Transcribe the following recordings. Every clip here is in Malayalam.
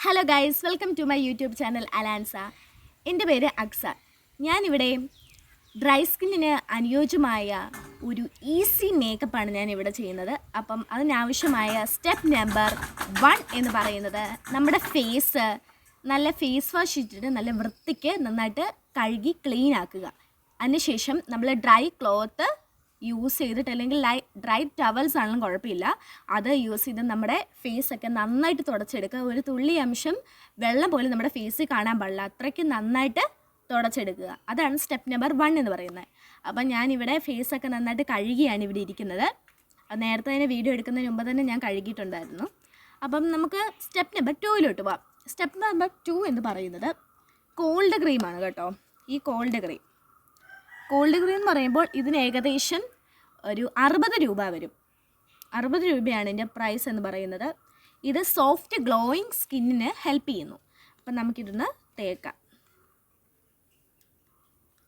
Hello guys, welcome to my YouTube channel Alansa. എൻ്റെ പേര് അക്സ. ഞാനിവിടെ ഡ്രൈ സ്കിന്നിന് അനുയോജ്യമായ ഒരു ഈസി മേക്കപ്പാണ് ഞാനിവിടെ ചെയ്യുന്നത്. അപ്പം അതിനാവശ്യമായ സ്റ്റെപ്പ് നമ്പർ 1 എന്ന് പറയുന്നത് നമ്മുടെ ഫേസ് നല്ല ഫേസ് വാഷ് ഇട്ടിട്ട് നല്ല വൃത്തിക്ക് നന്നായിട്ട് കഴുകി ക്ലീൻ ആക്കുക. അതിനുശേഷം നമ്മൾ ഡ്രൈ ക്ലോത്ത് യൂസ് ചെയ്തിട്ട് അല്ലെങ്കിൽ ഡ്രൈ ടവൽസ് ആണെങ്കിലും കുഴപ്പമില്ല, അത് യൂസ് ചെയ്ത് നമ്മുടെ ഫേസൊക്കെ നന്നായിട്ട് തുടച്ചെടുക്കുക. ഒരു തുള്ളി അംശം വെള്ളം പോലും നമ്മുടെ ഫേസിൽ കാണാൻ പാടില്ല, അത്രയ്ക്ക് നന്നായിട്ട് തുടച്ചെടുക്കുക. അതാണ് സ്റ്റെപ്പ് നമ്പർ 1 എന്ന് പറയുന്നത്. അപ്പം ഞാനിവിടെ ഫേസൊക്കെ നന്നായിട്ട് കഴുകിയാണ് ഇവിടെ ഇരിക്കുന്നത്. നേരത്തെ തന്നെ വീഡിയോ എടുക്കുന്നതിന് മുമ്പ് തന്നെ ഞാൻ കഴുകിയിട്ടുണ്ടായിരുന്നു. അപ്പം നമുക്ക് സ്റ്റെപ്പ് നമ്പർ 2 പോവാം. സ്റ്റെപ്പ് നമ്പർ 2 എന്ന് പറയുന്നത് കോൾഡ് ക്രീമാണ് കേട്ടോ. ഈ കോൾഡ് ക്രീം എന്ന് പറയുമ്പോൾ ഇതിന് ഏകദേശം ഒരു 60 രൂപ വരും. 60 രൂപയാണ് ഇതിൻ്റെ പ്രൈസ് എന്ന് പറയുന്നത്. ഇത് സോഫ്റ്റ് ഗ്ലോയിങ് സ്കിന്നിന് ഹെൽപ്പ് ചെയ്യുന്നു. അപ്പം നമുക്കിതൊന്ന് തേക്കാം.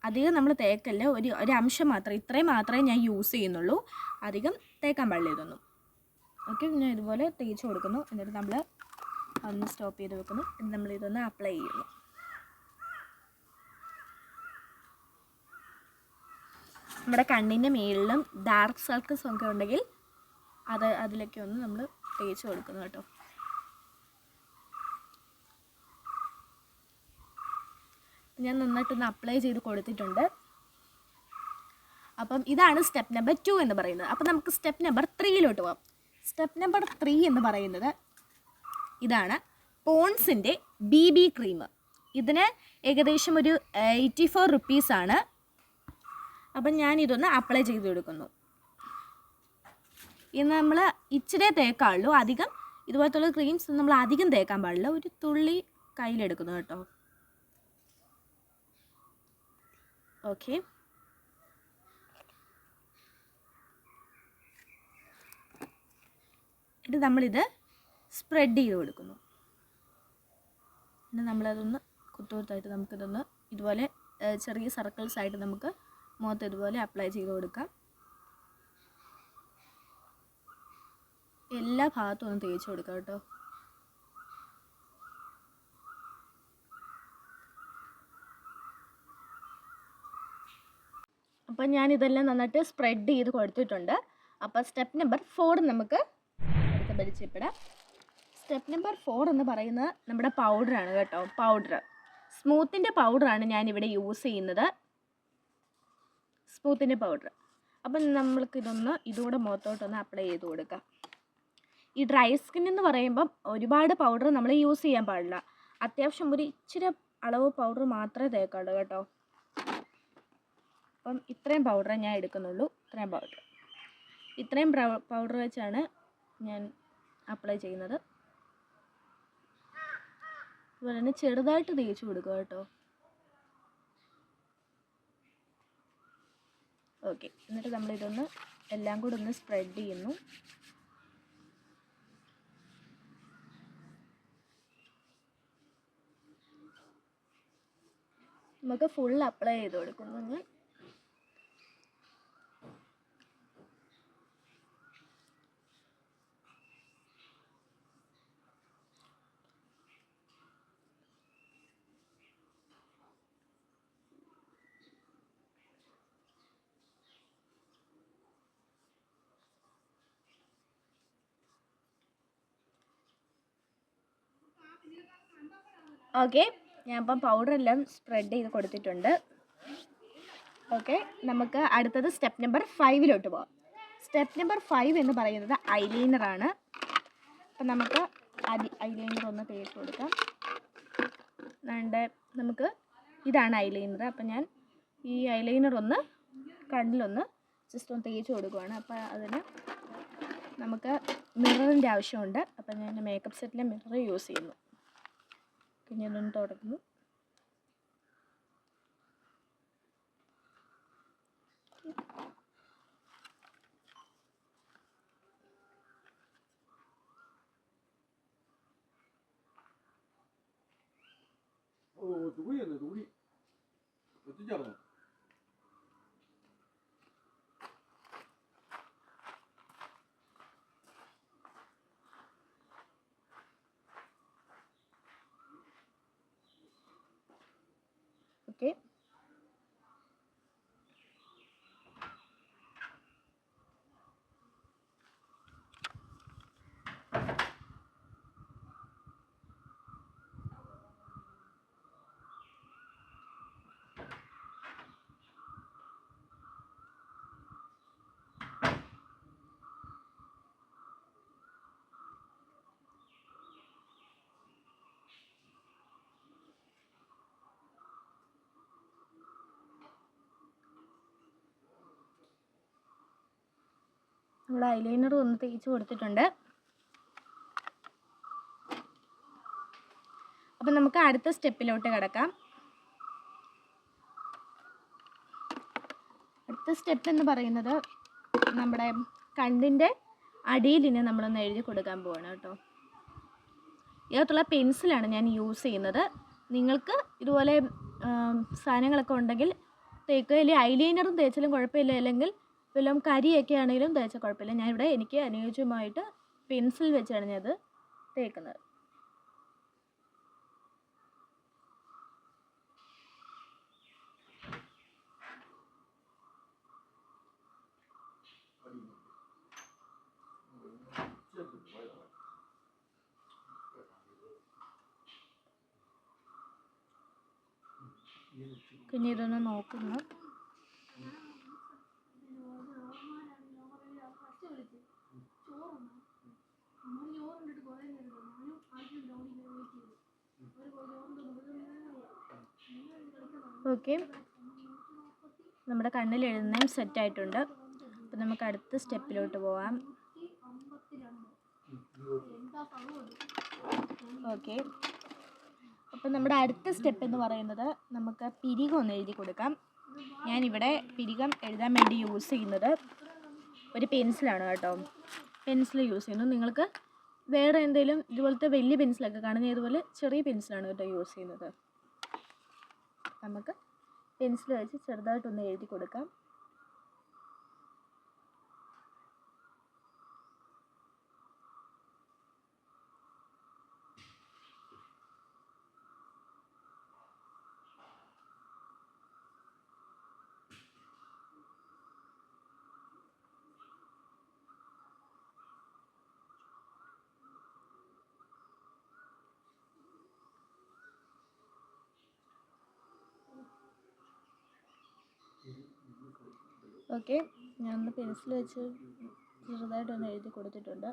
അധികം നമ്മൾ തേക്കല്ല, ഒരു അംശം മാത്രം, ഇത്രയും മാത്രമേ ഞാൻ യൂസ് ചെയ്യുന്നുള്ളൂ. അധികം തേക്കാൻ പാടില്ല ഇതൊന്നും. ഓക്കെ, ഞാൻ ഇതുപോലെ തേച്ച് കൊടുക്കുന്നു. എന്നിട്ട് നമ്മൾ ഒന്ന് സ്റ്റോപ്പ് ചെയ്ത് വെക്കുന്നു. എന്നിട്ട് നമ്മളിതൊന്ന് അപ്ലൈ ചെയ്യുന്നു. നമ്മുടെ കണ്ണിൻ്റെ മേളിലും ഡാർക്ക് സർക്കിൾസ് ഒക്കെ ഉണ്ടെങ്കിൽ അതിലൊക്കെ ഒന്ന് നമ്മൾ തേച്ച് കൊടുക്കുന്നു കേട്ടോ. ഞാൻ നന്നായിട്ടൊന്ന് അപ്ലൈ ചെയ്ത് കൊടുത്തിട്ടുണ്ട്. അപ്പം ഇതാണ് സ്റ്റെപ്പ് നമ്പർ 2 എന്ന് പറയുന്നത്. അപ്പം നമുക്ക് സ്റ്റെപ്പ് നമ്പർ 3 പോകാം. സ്റ്റെപ്പ് നമ്പർ 3 എന്ന് പറയുന്നത് ഇതാണ് പോൺസിൻ്റെ BB ക്രീം. ഇതിന് ഏകദേശം ഒരു 84 റുപ്പീസാണ്. അപ്പം ഞാനിതൊന്ന് അപ്ലൈ ചെയ്ത് കൊടുക്കുന്നു. ഇന്ന് നമ്മൾ ഇച്ചിരി തേക്കാനുള്ളൂ, അധികം ഇതുപോലത്തുള്ള ക്രീംസ് നമ്മൾ അധികം തേക്കാൻ പാടില്ല. ഒരു തുള്ളി കയ്യിലെടുക്കുന്നു കേട്ടോ. ഓക്കെ, എന്നിട്ട് നമ്മളിത് സ്പ്രെഡ് ചെയ്ത് കൊടുക്കുന്നു. എന്നിട്ട് നമ്മളതൊന്ന് കുത്തുകുത്തായിട്ട് നമുക്കിതൊന്ന് ഇതുപോലെ ചെറിയ സർക്കിൾസ് ആയിട്ട് നമുക്ക് മുഖത്ത് ഇതുപോലെ അപ്ലൈ ചെയ്ത് കൊടുക്കാം. എല്ലാ ഭാഗത്തും ഒന്ന് തേച്ച് കൊടുക്കാം കേട്ടോ. അപ്പം ഞാനിതെല്ലാം നന്നായിട്ട് സ്പ്രെഡ് ചെയ്ത് കൊടുത്തിട്ടുണ്ട്. അപ്പോൾ സ്റ്റെപ്പ് നമ്പർ 4 നമുക്ക് അടുത്ത് പരിചയപ്പെടാം. സ്റ്റെപ്പ് നമ്പർ 4 എന്ന് പറയുന്നത് നമ്മുടെ പൗഡറാണ് കേട്ടോ. സ്മൂത്തിൻ്റെ പൗഡറാണ് ഞാനിവിടെ യൂസ് ചെയ്യുന്നത്. സ്മൂത്തിൻ്റെ പൗഡർ. അപ്പം നമ്മൾക്കിതൊന്ന് ഇതുകൂടെ മുഖത്തോട്ടൊന്ന് അപ്ലൈ ചെയ്ത് കൊടുക്കാം. ഈ ഡ്രൈ സ്കിൻ എന്ന് പറയുമ്പം ഒരുപാട് പൗഡർ നമ്മൾ യൂസ് ചെയ്യാൻ പാടില്ല. അത്യാവശ്യം ഒരു ഇച്ചിരി അളവ് പൗഡർ മാത്രമേ തേക്കാവുള്ളൂ കേട്ടോ. അപ്പം ഇത്രയും പൗഡറേ ഞാൻ എടുക്കുന്നുള്ളൂ. ഇത്രയും പൗഡർ വെച്ചാണ് ഞാൻ അപ്ലൈ ചെയ്യുന്നത്. അതുപോലെ തന്നെ ചെറുതായിട്ട് തേച്ച് കൊടുക്കുക കേട്ടോ. ഓക്കെ, എന്നിട്ട് നമ്മളിതൊന്ന് എല്ലാം കൂടെ ഒന്ന് സ്പ്രെഡ് ചെയ്യുന്നു. നമുക്ക് ഫുൾ അപ്ലൈ ചെയ്ത് കൊടുക്കുന്നു ഞാൻ. ഓക്കെ, ഞാൻ ഇപ്പം പൗഡറെല്ലാം സ്പ്രെഡ് ചെയ്ത് കൊടുത്തിട്ടുണ്ട്. ഓക്കെ, നമുക്ക് അടുത്തത് സ്റ്റെപ്പ് നമ്പർ 5 പോകാം. സ്റ്റെപ്പ് നമ്പർ 5 എന്ന് പറയുന്നത് ഐലൈനറാണ്. അപ്പം നമുക്ക് ഐലൈനർ ഒന്ന് തേച്ച് കൊടുക്കാം. നമുക്ക് ഇതാണ് ഐലൈനർ. അപ്പം ഞാൻ ഈ ഐലൈനർ ഒന്ന് കണ്ണിലൊന്ന് ജസ്റ്റ് ഒന്ന് തേച്ച് കൊടുക്കുകയാണ്. അപ്പോൾ അതിന് നമുക്ക് മിററിൻ്റെ ആവശ്യമുണ്ട്. അപ്പം ഞാൻ മേക്കപ്പ് സെറ്റിലെ മിറർ യൂസ് ചെയ്യുന്നു. ഞാനൊന്ന് തുടങ്ങുന്നു. ഓക്കെ. നമ്മൾ ഐലൈനർ ഒന്ന് തേച്ച് കൊടുത്തിട്ടുണ്ട്. അപ്പം നമുക്ക് അടുത്ത സ്റ്റെപ്പിലോട്ട് കിടക്കാം. അടുത്ത സ്റ്റെപ്പ് എന്ന് പറയുന്നത് നമ്മുടെ കണ്ണിൻ്റെ അടിയിൽ ഇനി നമ്മളൊന്ന് എഴുതി കൊടുക്കാൻ പോവാണ് കേട്ടോ. ഇതിനകത്തുള്ള പെൻസിലാണ് ഞാൻ യൂസ് ചെയ്യുന്നത്. നിങ്ങൾക്ക് ഇതുപോലെ സാധനങ്ങളൊക്കെ ഉണ്ടെങ്കിൽ തേക്കുക. അല്ലെങ്കിൽ ഐലൈനറും തേച്ചാലും കുഴപ്പമില്ല, അല്ലെങ്കിൽ വല്ലതും കരിയൊക്കെ ആണെങ്കിലും തേച്ചാൽ കുഴപ്പമില്ല. ഞാനിവിടെ എനിക്ക് അനുയോജ്യമായിട്ട് പെൻസിൽ വെച്ചാണ് ഞാനത് തേക്കുന്നത്. പിന്നെ ഇതൊന്ന് നോക്കുന്നു. ഓക്കെ, നമ്മുടെ കണ്ണിൽ എഴുതുന്നതും സെറ്റായിട്ടുണ്ട്. അപ്പം നമുക്ക് അടുത്ത സ്റ്റെപ്പിലോട്ട് പോവാം. ഓക്കെ, അപ്പം നമ്മുടെ അടുത്ത സ്റ്റെപ്പ് എന്ന് പറയുന്നത് നമുക്ക് പിരികം ഒന്ന് എഴുതി കൊടുക്കാം. ഞാനിവിടെ പിരികം എഴുതാൻ വേണ്ടി യൂസ് ചെയ്യുന്നത് ഒരു പെൻസിലാണ് കേട്ടോ. പെൻസിൽ യൂസ് ചെയ്യുന്നു. നിങ്ങൾക്ക് വേറെ എന്തെങ്കിലും ഇതുപോലത്തെ വലിയ പെൻസിലൊക്കെ കാണുന്ന ഇതുപോലെ ചെറിയ പെൻസിലാണ് കേട്ടോ യൂസ് ചെയ്യുന്നത്. നമുക്ക് പെൻസിൽ വെച്ച് ചെറുതായിട്ടൊന്ന് എഴുതി കൊടുക്കാം. ഓക്കെ, ഞാനൊന്ന് പെൻസിൽ വെച്ച് ചെറുതായിട്ടൊന്ന് എഴുതി കൊടുത്തിട്ടുണ്ട്.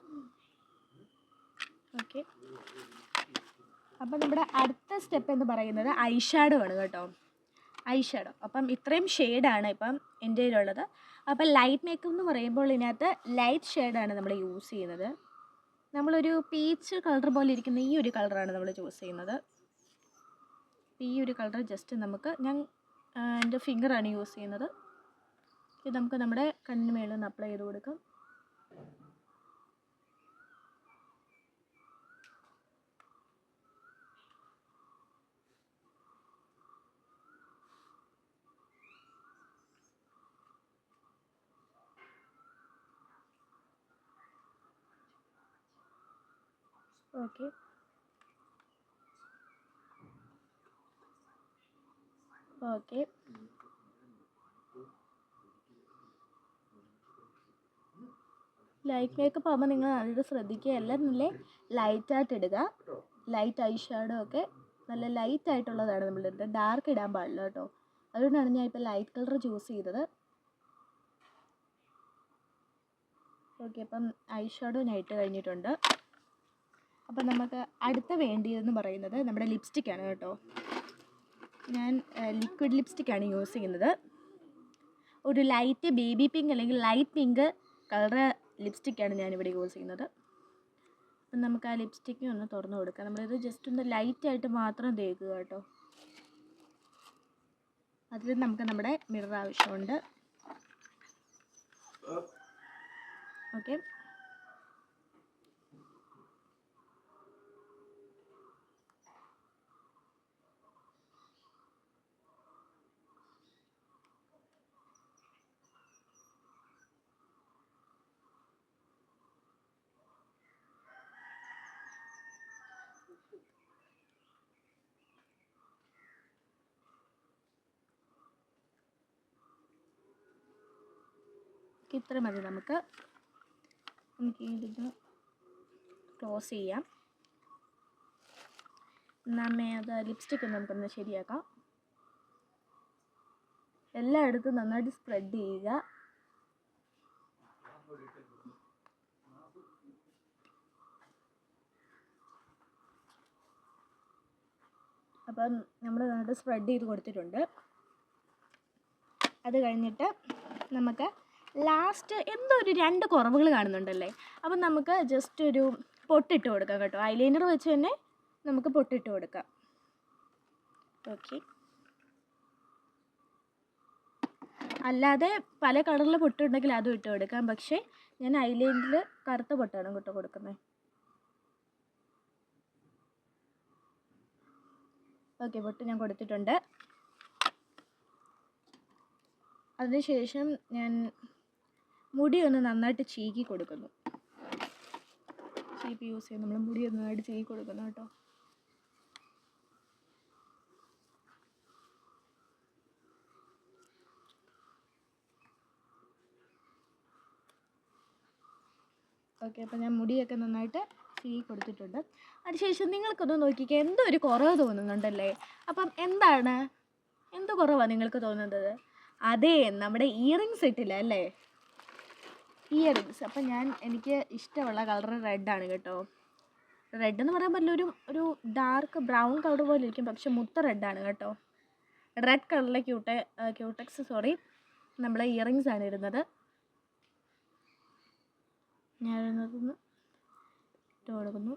ഓക്കെ, അപ്പം നമ്മുടെ അടുത്ത സ്റ്റെപ്പ് എന്ന് പറയുന്നത് ഐ ഷാഡോ ആണ് കേട്ടോ. ഐ ഷാഡോ, അപ്പം ഇത്രയും ഷെയ്ഡാണ് ഇപ്പം എൻ്റെ കയ്യിലുള്ളത്. അപ്പം ലൈറ്റ് മേക്കപ്പ് എന്ന് പറയുമ്പോൾ ഇതിനകത്ത് ലൈറ്റ് ഷെയ്ഡാണ് നമ്മൾ യൂസ് ചെയ്യുന്നത്. നമ്മളൊരു പീച്ച് കളർ പോലെ ഇരിക്കുന്ന ഈ ഒരു കളറാണ് നമ്മൾ ചൂസ് ചെയ്യുന്നത്. ഈ ഒരു കളർ ജസ്റ്റ് നമുക്ക് എൻ്റെ ഫിംഗറാണ് യൂസ് ചെയ്യുന്നത്. ഇത് നമുക്ക് നമ്മുടെ കണ്ണിന് മേളിൽ ഒന്ന് അപ്ലൈ ചെയ്ത് കൊടുക്കാം. ഓക്കെ, ഓക്കെ, ലൈറ്റ് മേക്കപ്പ് ആകുമ്പോൾ നിങ്ങൾ അത് ശ്രദ്ധിക്കുക. എല്ലാം നല്ല ലൈറ്റായിട്ട് ഇടുക. ലൈറ്റ് ഐ ഷാഡോ ഒക്കെ നല്ല ലൈറ്റായിട്ടുള്ളതാണ് നമ്മളിടുന്നത്. ഡാർക്ക് ഇടാൻ പാടില്ല കേട്ടോ. അതുകൊണ്ടാണ് ഞാൻ ഇപ്പോൾ ലൈറ്റ് കളർ ചൂസ് ചെയ്തത്. ഓക്കെ, അപ്പം ഐ ഷാഡോ ഞാൻ ഇട്ട് കഴിഞ്ഞിട്ടുണ്ട്. അപ്പം നമുക്ക് അടുത്ത വേണ്ടിയതെന്ന് പറയുന്നത് നമ്മുടെ ലിപ്സ്റ്റിക്കാണ് കേട്ടോ. ഞാൻ ലിക്വിഡ് ലിപ്സ്റ്റിക്കാണ് യൂസ് ചെയ്യുന്നത്. ഒരു ലൈറ്റ് ബേബി പിങ്ക് അല്ലെങ്കിൽ ലൈറ്റ് പിങ്ക് കളർ ലിപ്സ്റ്റിക്കാണ് ഞാനിവിടെ യൂസ് ചെയ്യുന്നത്. അപ്പം നമുക്ക് ആ ലിപ്സ്റ്റിക്ക് ഒന്ന് തുറന്നു കൊടുക്കാം. നമ്മളിത് ജസ്റ്റ് ഒന്ന് ലൈറ്റായിട്ട് മാത്രം തേക്കുക കേട്ടോ. അതിൽ നമുക്ക് നമ്മുടെ മിറർ ആവശ്യമുണ്ട്. ഓക്കെ, ഇത്ര മതി. നമുക്ക് ഇത് ക്ലോസ് ചെയ്യാം. നമ്മെ അത് ലിപ്സ്റ്റിക്ക് നമുക്കൊന്ന് ശരിയാക്കാം. എല്ലായിടത്തും നന്നായിട്ട് സ്പ്രെഡ് ചെയ്യുക. അപ്പം നമ്മൾ നന്നായിട്ട് സ്പ്രെഡ് ചെയ്ത് കൊടുത്തിട്ടുണ്ട്. അത് കഴിഞ്ഞിട്ട് നമുക്ക് ലാസ്റ്റ് എന്തോ ഒരു 2 കുറവുകൾ കാണുന്നുണ്ടല്ലേ, അപ്പം നമുക്ക് ജസ്റ്റ് ഒരു പൊട്ടിട്ട് കൊടുക്കാം കേട്ടോ. ഐലൈനർ വെച്ച് തന്നെ നമുക്ക് പൊട്ടിട്ട് കൊടുക്കാം. ഓക്കെ, അല്ലാതെ പല കളറിൽ പൊട്ടുണ്ടെങ്കിൽ അതും ഇട്ട് കൊടുക്കാം. പക്ഷേ ഞാൻ ഐലൈനറിൽ കറുത്ത പൊട്ടാണ് കേട്ടോ കൊടുക്കുന്നത്. ഓക്കെ, പൊട്ട് ഞാൻ കൊടുത്തിട്ടുണ്ട്. അതിനുശേഷം ഞാൻ മുടി ഒന്ന് നന്നായിട്ട് ചീകി കൊടുക്കുന്നു. ചീപ്പ് യൂസ് ചെയ്ത് നമ്മൾ മുടി ഒന്ന് നന്നായിട്ട് ചീകി കൊടുക്കുന്നു കേട്ടോ. ഓക്കെ, അപ്പോൾ ഞാൻ മുടിയൊക്കെ നന്നായിട്ട് ചീകി കൊടുത്തിട്ടുണ്ട്. അതിനുശേഷം നിങ്ങൾക്കൊന്ന് നോക്കിക്കുക, എന്തോ ഒരു കുറവ് തോന്നുന്നുണ്ടല്ലേ. അപ്പം എന്ത് കുറവാണ് നിങ്ങൾക്ക് തോന്നുന്നത്? അതെ, നമ്മുടെ ഇയറിങ്സ് ഇട്ടില്ല അല്ലേ, ഇയറിങ്സ്. അപ്പം എനിക്ക് ഇഷ്ടമുള്ള കളർ റെഡാണ് കേട്ടോ. റെഡ് എന്ന് പറയാൻ പറ്റില്ല, ഒരു ഡാർക്ക് ബ്രൗൺ കളർ പോലെ ഇരിക്കും, പക്ഷെ റെഡാണ് കേട്ടോ. റെഡ് കളറിലെ ക്യൂടെക്സ് നമ്മളെ ഇയറിങ്സ് ആണ് ഇടുന്നത്. ഞാനതൊന്ന് ഇട്ട് കൊടുക്കുന്നു.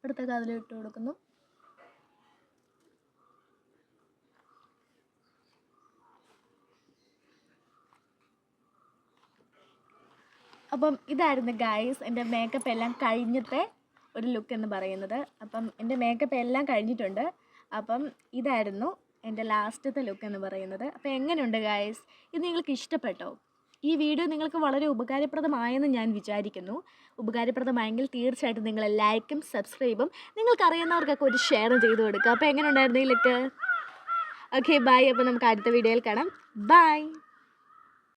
അടുത്ത കാതിൽ ഇട്ട് കൊടുക്കുന്നു. അപ്പം ഇതായിരുന്നു ഗൈസ് എൻ്റെ മേക്കപ്പ് എല്ലാം കഴിഞ്ഞത്തെ ഒരു ലുക്ക് എന്ന് പറയുന്നത്. അപ്പം എൻ്റെ മേക്കപ്പ് എല്ലാം കഴിഞ്ഞിട്ടുണ്ട്. അപ്പം ഇതായിരുന്നു എൻ്റെ ലാസ്റ്റത്തെ ലുക്ക് എന്ന് പറയുന്നത്. അപ്പോൾ എങ്ങനെയുണ്ട് ഗൈസ്? ഇത് നിങ്ങൾക്ക് ഇഷ്ടപ്പെട്ടോ? ഈ വീഡിയോ നിങ്ങൾക്ക് വളരെ ഉപകാരപ്രദമായെന്ന് ഞാൻ വിചാരിക്കുന്നു. ഉപകാരപ്രദമായെങ്കിൽ തീർച്ചയായിട്ടും നിങ്ങൾ ലൈക്കും സബ്സ്ക്രൈബും നിങ്ങൾക്കറിയുന്നവർക്കൊക്കെ ഒരു ഷെയറും ചെയ്ത് കൊടുക്കുക. അപ്പോൾ എങ്ങനെ ഉണ്ടായിരുന്നു ഈ ലുക്ക്? Okay, by. അപ്പോൾ നമുക്ക് അടുത്ത വീഡിയോയിൽ കാണാം. ബൈ.